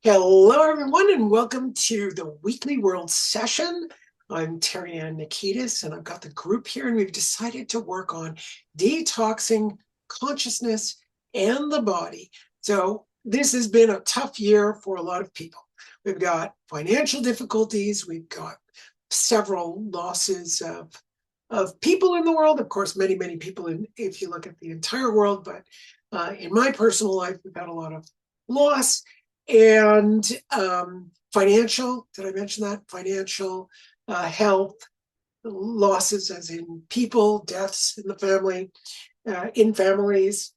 Hello, everyone, and welcome to the weekly world session. I'm Terryann, and I've got the group here, and we've decided to work on detoxing consciousness and the body. So this has been a tough year for a lot of people. We've got financial difficulties. We've got several losses of people in the world. Of course, many, many people if you look at the entire world, but in my personal life, we've had a lot of loss and financial. Did I mention that? Financial, health losses, as in people, deaths in the family, in families,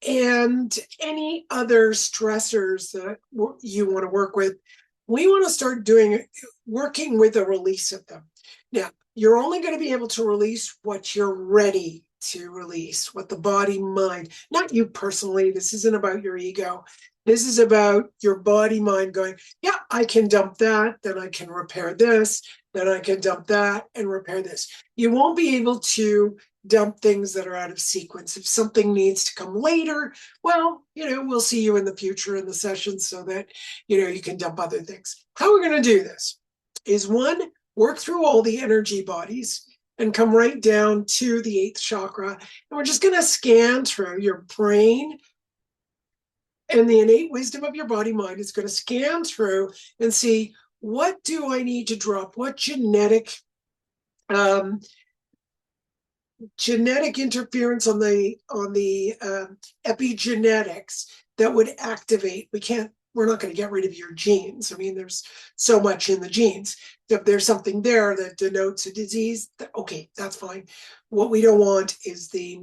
and any other stressors that you want to work with. We want to start working with a release of them. Now, you're only going to be able to release what you're ready to release, what the body, mind, not you personally. This isn't about your ego. This is about your body, mind going, yeah, I can dump that, then I can repair this, then I can dump that and repair this. You won't be able to dump things that are out of sequence. If something needs to come later, well, we'll see you in the future in the session so that, you can dump other things. How we're going to do this is one, work through all the energy bodies and come right down to the eighth chakra. And we're just going to scan through your brain, and the innate wisdom of your body mind is going to scan through and see, what do I need to drop? What genetic interference on the epigenetics that would activate? We're not going to get rid of your genes. I mean, there's so much in the genes. If there's something there that denotes a disease, okay, that's fine. What we don't want is the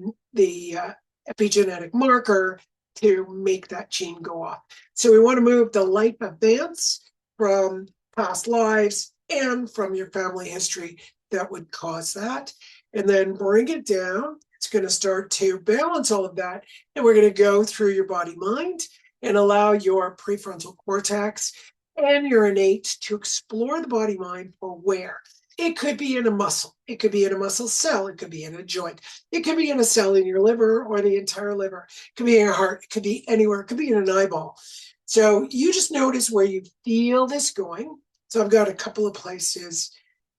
epigenetic marker to make that gene go off. So we want to move the life events from past lives and from your family history that would cause that, and then bring it down. It's going to start to balance all of that, and we're going to go through your body mind and allow your prefrontal cortex and your innate to explore the body mind for where. It could be in a muscle. It could be in a muscle cell. It could be in a joint. It could be in a cell in your liver or the entire liver. It could be in your heart. It could be anywhere. It could be in an eyeball. So you just notice where you feel this going. So I've got a couple of places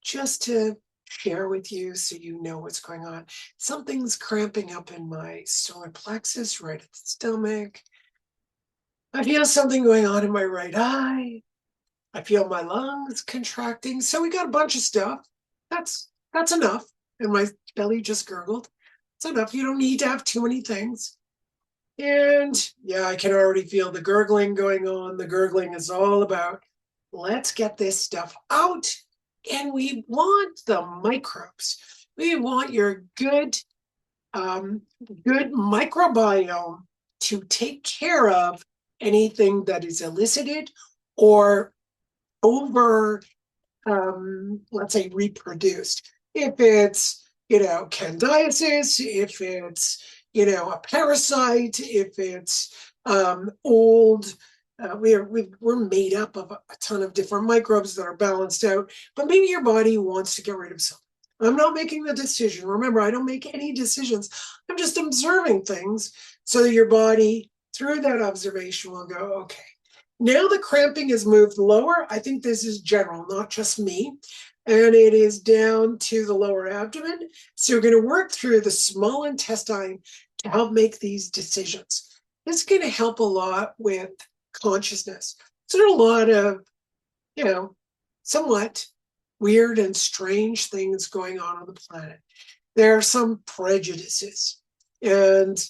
just to share with you so you know what's going on. Something's cramping up in my solar plexus, right at the stomach. I feel something going on in my right eye. I feel my lungs contracting. So we got a bunch of stuff. That's enough. And my belly just gurgled. It's enough. You don't need to have too many things. And yeah, I can already feel the gurgling going on. The gurgling is all about, let's get this stuff out. And we want the microbes. We want your good microbiome to take care of anything that is elicited or over, let's say, reproduced. If it's, candidiasis, if it's, a parasite, if it's old, we're made up of a ton of different microbes that are balanced out, but maybe your body wants to get rid of some. I'm not making the decision. Remember, I don't make any decisions. I'm just observing things so that your body, through that observation, will go, okay, now the cramping is moved lower. I think this is general, not just me. And it is down to the lower abdomen. So we're going to work through the small intestine to help make these decisions. This is going to help a lot with consciousness. So there are a lot of, somewhat weird and strange things going on the planet. There are some prejudices and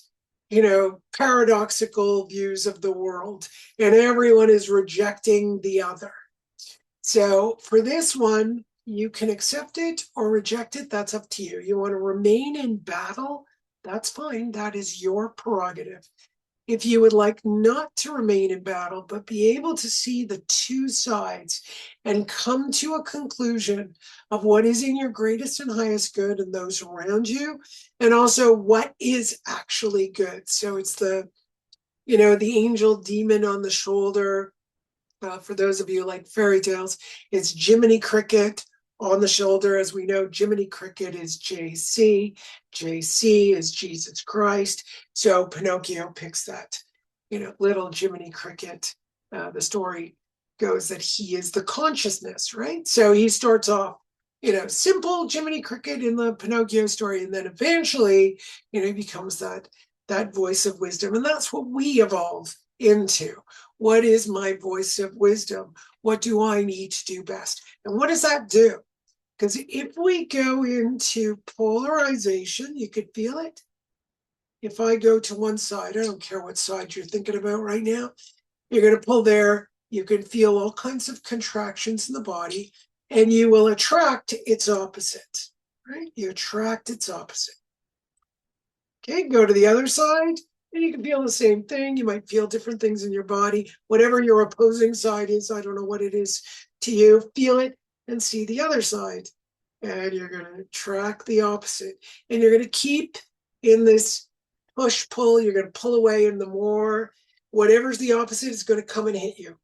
paradoxical views of the world, and everyone is rejecting the other. So for this one, you can accept it or reject it. That's up to you. You want to remain in battle? That's fine. That is your prerogative. If you would like not to remain in battle, but be able to see the two sides and come to a conclusion of what is in your greatest and highest good and those around you, and also what is actually good. So it's the angel demon on the shoulder. For those of you like fairy tales, it's Jiminy Cricket on the shoulder. As we know, Jiminy Cricket is JC. JC is Jesus Christ. So Pinocchio picks that, little Jiminy Cricket The story goes that he is the consciousness, right? So he starts off, simple Jiminy Cricket in the Pinocchio story, and then eventually, he becomes that voice of wisdom, and that's what we evolve into. What is my voice of wisdom? What do I need to do best? And what does that do? Because if we go into polarization, you could feel it. If I go to one side, I don't care what side you're thinking about right now, you're going to pull there. You can feel all kinds of contractions in the body, and you will attract its opposite, right? You attract its opposite. Okay, go to the other side, and you can feel the same thing. You might feel different things in your body. Whatever your opposing side is, I don't know what it is to you, feel it and see the other side. And you're going to track the opposite. And you're going to keep in this push-pull. You're going to pull away, and the more whatever's the opposite is going to come and hit you.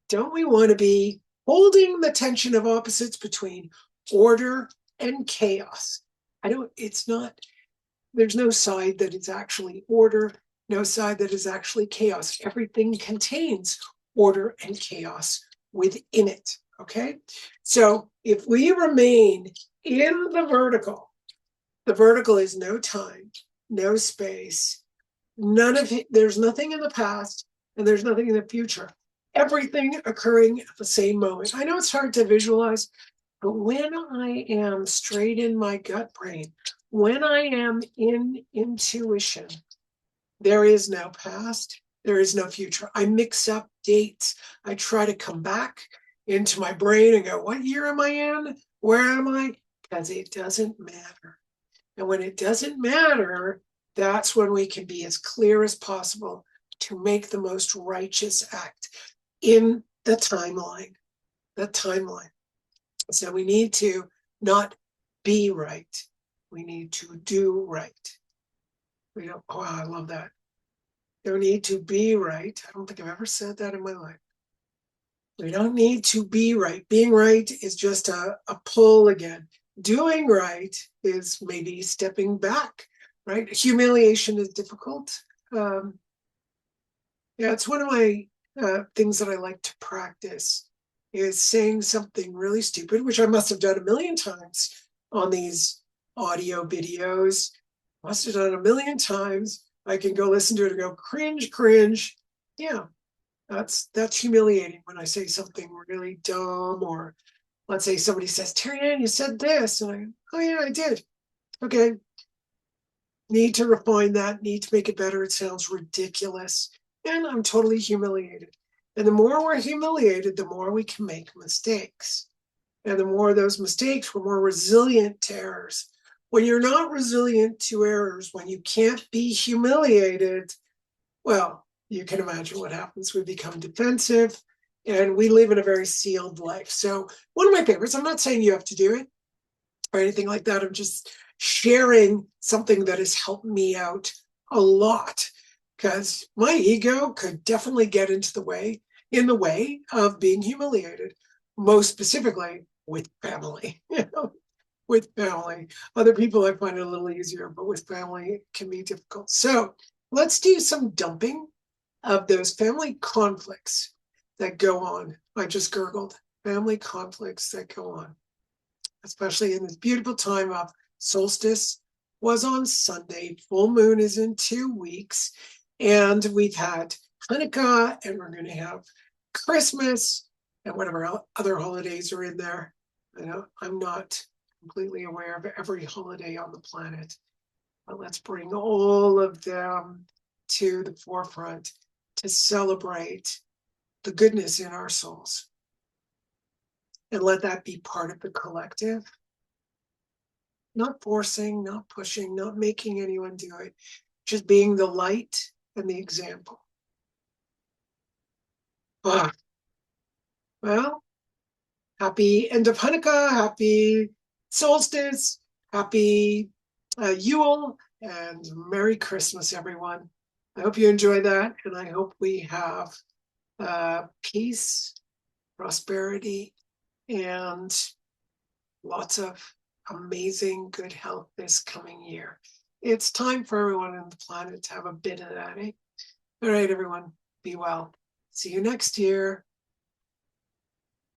Don't we want to be holding the tension of opposites between order and chaos? There's no side that is actually order, no side that is actually chaos. Everything contains order and chaos within it, okay? So if we remain in the vertical is no time, no space, there's nothing in the past, and there's nothing in the future. Everything occurring at the same moment. I know it's hard to visualize, but when I am straight in my gut brain, when I am in intuition, there is no past, there is no future. I mix up dates. I try to come back into my brain and go, what year am I in? Where am I? Because it doesn't matter. And when it doesn't matter, that's when we can be as clear as possible to make the most righteous act in the timeline. So we need to not be right. We need to do right. I love that. Don't need to be right. I don't think I've ever said that in my life. We don't need to be right. Being right is just a pull again. Doing right is maybe stepping back, right? Humiliation is difficult. It's one of my things that I like to practice is saying something really stupid, which I must have done a million times on these audio videos. Must have done a million times. I can go listen to it and go, cringe, cringe. Yeah, that's humiliating when I say something really dumb, or let's say somebody says, Terryann, you said this. And I go, oh yeah, I did. Okay. Need to refine that, need to make it better. It sounds ridiculous. And I'm totally humiliated. And the more we're humiliated, the more we can make mistakes. And the more those mistakes, we're more resilient to errors. When you're not resilient to errors, when you can't be humiliated, well, you can imagine what happens. We become defensive, and we live in a very sealed life. So one of my favorites, I'm not saying you have to do it or anything like that. I'm just sharing something that has helped me out a lot, because my ego could definitely get in the way of being humiliated, most specifically with family. With family. Other people, I find it a little easier, but with family, it can be difficult. So let's do some dumping of those family conflicts that go on. I just gurgled family conflicts that go on, especially in this beautiful time of solstice was on Sunday. Full moon is in 2 weeks. And we've had Hanukkah, and we're going to have Christmas and whatever other holidays are in there. I'm not completely aware of every holiday on the planet, but let's bring all of them to the forefront to celebrate the goodness in our souls, and let that be part of the collective. Not forcing, not pushing, not making anyone do it, just being the light and the example. Well, happy end of Hanukkah, happy solstice, happy Yule, and Merry Christmas, everyone. I hope you enjoy that, and I hope we have peace, prosperity, and lots of amazing good health this coming year. It's time for everyone on the planet to have a bit of that, eh? All right, everyone, be well. See you next year.